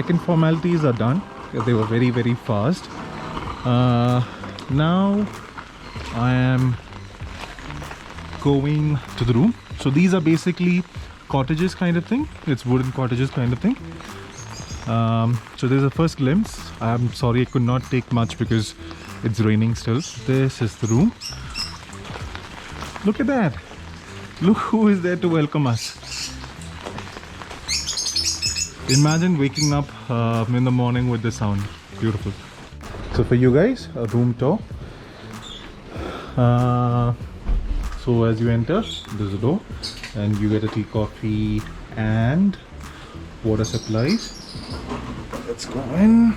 check-in formalities are done. They were very, very fast. Now I am going to the room. So these are basically cottages kind of thing. It's wooden cottages kind of thing. So there's a first glimpse. I'm sorry I could not take much because it's raining still. This is the room. Look at that. Look who is there to welcome us. Imagine waking up in the morning with this sound. Beautiful. So for you guys, a room tour. So as you enter, there's a door and you get a tea, coffee and water supplies. Let's go in.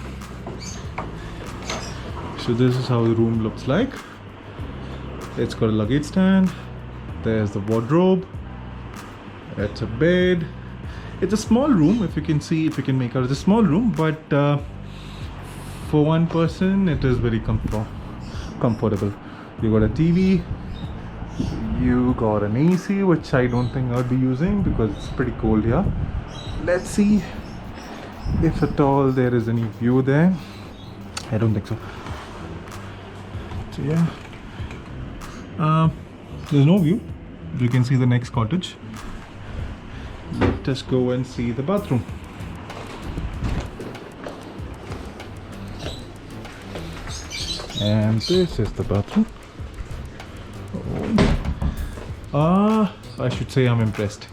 So this is how the room looks like. It's got a luggage stand. There's the wardrobe. It's a bed. It's a small room, if you can see, if you can make out. It's a small room, but for one person, it is very comfortable. You got a TV. You got an AC, which I don't think I'll be using because it's pretty cold here. Let's see if at all there is any view there. I don't think so. So yeah, there's no view. You can see the next cottage. Let us go and see the bathroom. And this is the bathroom. I should say I'm impressed.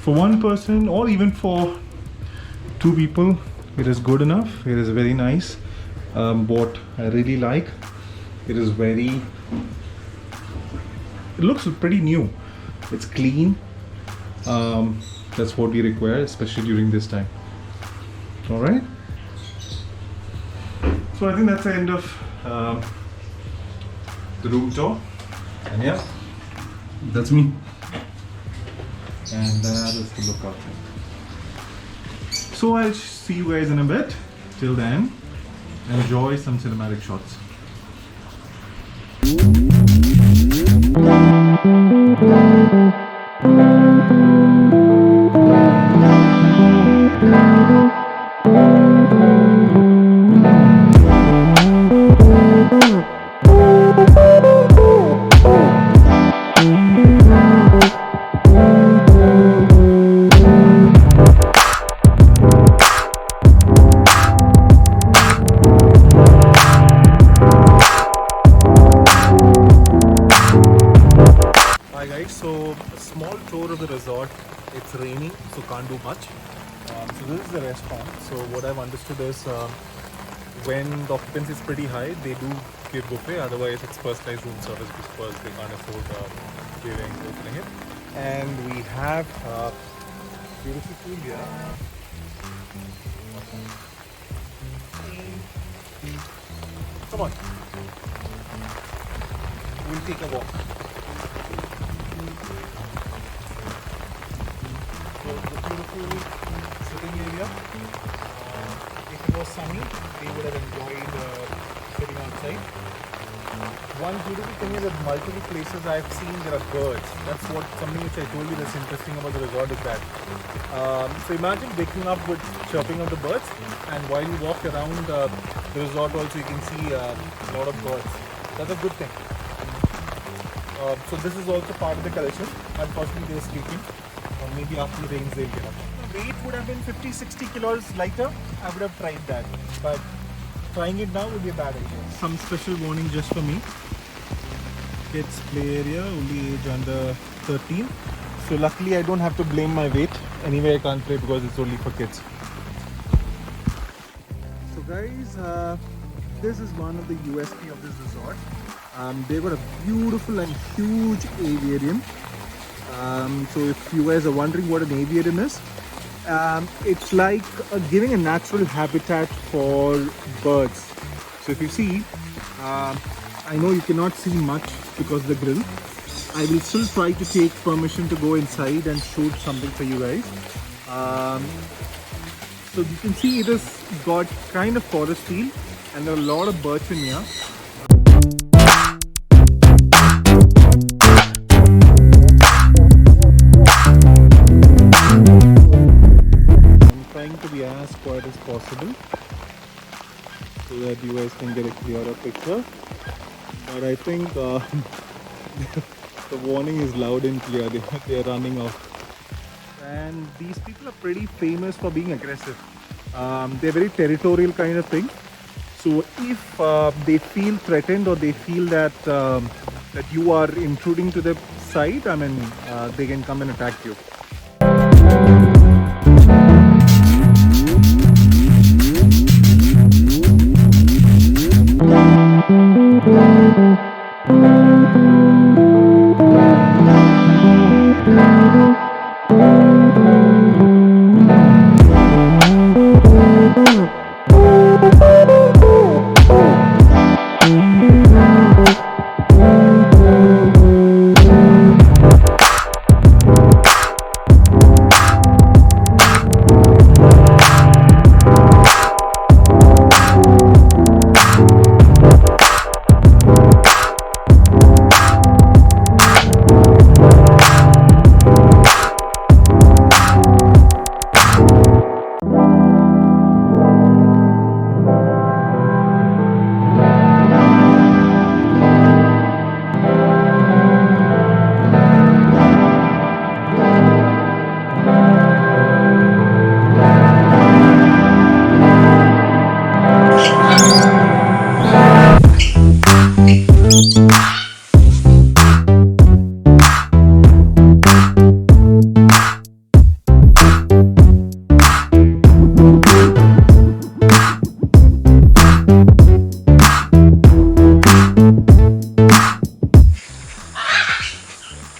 For one person or even for two people, it is good enough. It is very nice. What I really like, it is very, it looks pretty new. It's clean. That's what we require, especially during this time. All right. So I think that's the end of the room tour. And yeah, that's me. And that is the lookout. So I'll see you guys in a bit. Till then, enjoy some cinematic shots. It's raining, so can't do much. So this is the restaurant. So what I've understood is when the occupancy is pretty high, they do give buffet. Otherwise, it's personalized room service because they can't afford opening it. And we have beautiful food here. Come on, we'll take a walk. So the beautiful sitting area. If it was sunny, they would have enjoyed sitting outside. One beautiful thing is that multiple places I've seen there are birds. That's what something which I told you that's interesting about the resort is that. So imagine waking up with chirping of the birds, and while you walk around the resort also you can see a lot of birds. That's a good thing. So this is also part of the collection. Unfortunately they're sleeping. Maybe after the rains they'll get up. The weight would have been 50-60 kilos lighter. I would have tried that, but trying it now would be a bad idea. Some special warning just for me. Kids play area, only age under 13. So luckily I don't have to blame my weight. Anyway I can't play because it's only for kids. So guys, this is one of the USP of this resort. They've got a beautiful and huge aviarium. So if you guys are wondering what an aviarium is, it's like giving a natural habitat for birds. So if you see, I know you cannot see much because of the grill. I will still try to take permission to go inside and shoot something for you guys. So you can see it has got kind of forest feel and there are a lot of birds in here. I'm trying to possible, so that you guys can get a clearer picture. But I think the warning is loud and clear. They are running off. And these people are pretty famous for being aggressive. They're very territorial kind of thing. So if they feel threatened, or they feel that that you are intruding to their side, I mean, they can come and attack you.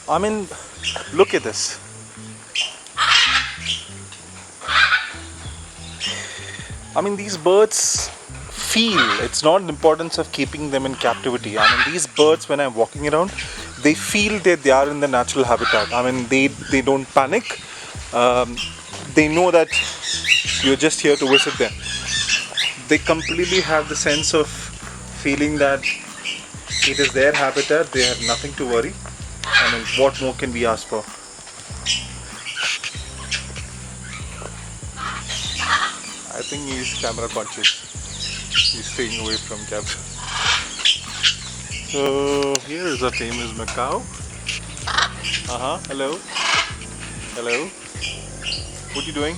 I mean, look at this. I mean, these birds feel, it's not the importance of keeping them in captivity. I mean, these birds, when I'm walking around, they feel that they are in the natural habitat. I mean, they don't panic. They know that you're just here to visit them. They completely have the sense of feeling that it is their habitat. They have nothing to worry. I mean, what more can we ask for? I think he's camera conscious. He's staying away from camera. So here is a famous macaw. Hello. Hello. What are you doing?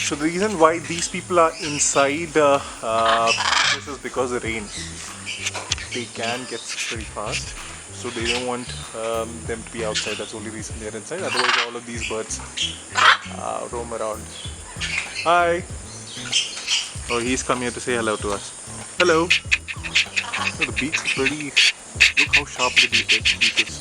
So the reason why these people are inside this is because of rain. They can get sick very fast. So they don't want them to be outside. That's the only reason they're inside. Otherwise, all of these birds roam around. Hi. Oh, he's come here to say hello to us. Hello. So the beak is pretty. Look how sharp the beak is.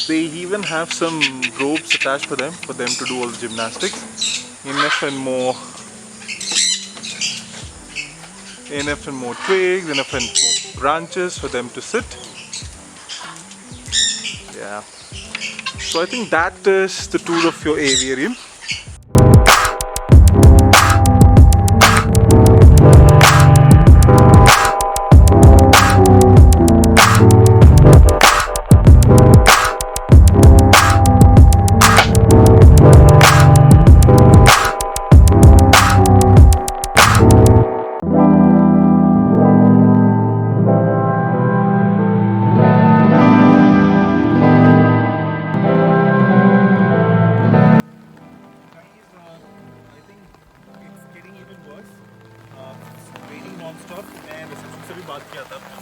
They even have some ropes attached for them to do all the gymnastics. Enough and more twigs, enough and more branches for them to sit. Yeah. So I think that is the tour of your aviary.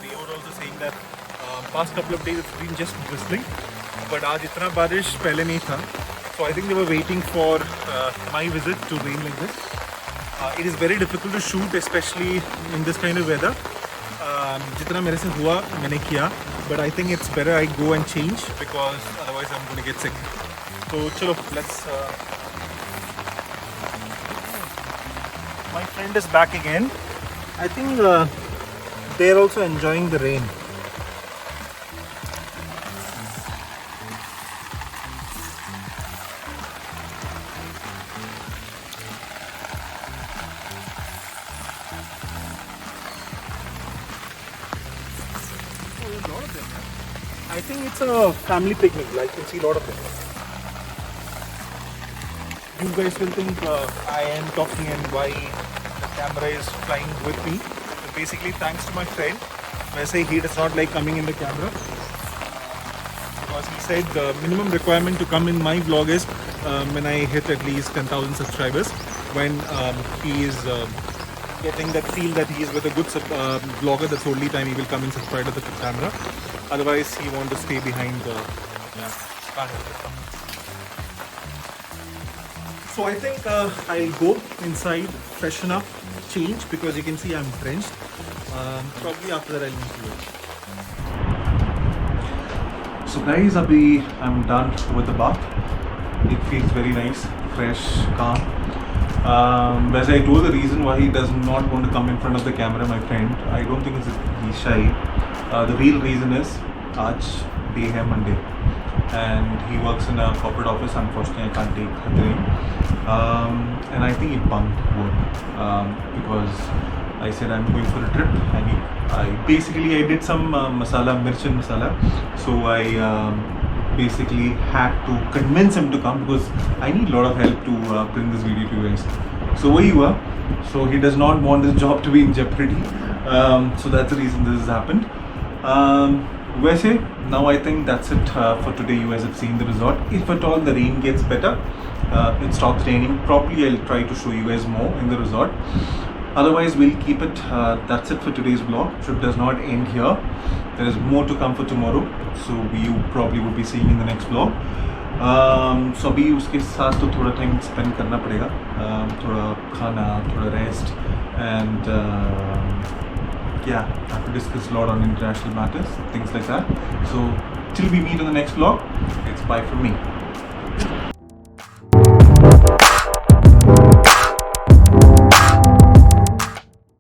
They were also saying that past couple of days it's been just drizzling, but आज इतना बारिश पहले नहीं था, So I think they were waiting for my visit to rain like this. It is very difficult to shoot, especially in this kind of weather. Jitna mere se hua, maine kiya. But I think it's better I go and change because otherwise I'm going to get sick. So chalo, let's... My friend is back again. I think they're also enjoying the rain. I think it's a family picnic. I can see a lot of them. You guys will think I am talking and why the camera is flying with me. So basically, thanks to my friend. I say he does not like coming in the camera because he said the minimum requirement to come in my vlog is when I hit at least 10,000 subscribers. When he is getting that feel that he is with a good vlogger, that's the only time he will come and subscribe to the camera. Otherwise, he wants to stay behind the So I think I'll go inside, freshen up, change because you can see I'm drenched. Probably after that I'll meet you. So guys, abhi I'm done with the bath. It feels very nice, fresh, calm. As I told, the reason why he does not want to come in front of the camera, my friend, I don't think he's shy. The real reason is Aaj day hai Monday and he works in a corporate office. Unfortunately, I can't take the rain. And I think he bumped work because I said I'm going for a trip and I did some mirchan masala. So I basically had to convince him to come because I need a lot of help to bring this video to you guys. So wahi hua. So he does not want his job to be in jeopardy. So that's the reason this has happened. Now I think that's it for today. You guys have seen the resort. If at all the rain gets better, it stops raining properly, I'll try to show you guys more in the resort. Otherwise, we'll keep it. That's it for today's vlog. Trip does not end here. There is more to come for tomorrow. So you probably will be seeing in the next vlog. So अभी उसके साथ तो थोड़ा time spend करना पड़ेगा. थोड़ा खाना, थोड़ा rest, and yeah, I have to discuss a lot on international matters, things like that. So till we meet in the next vlog, it's bye from me.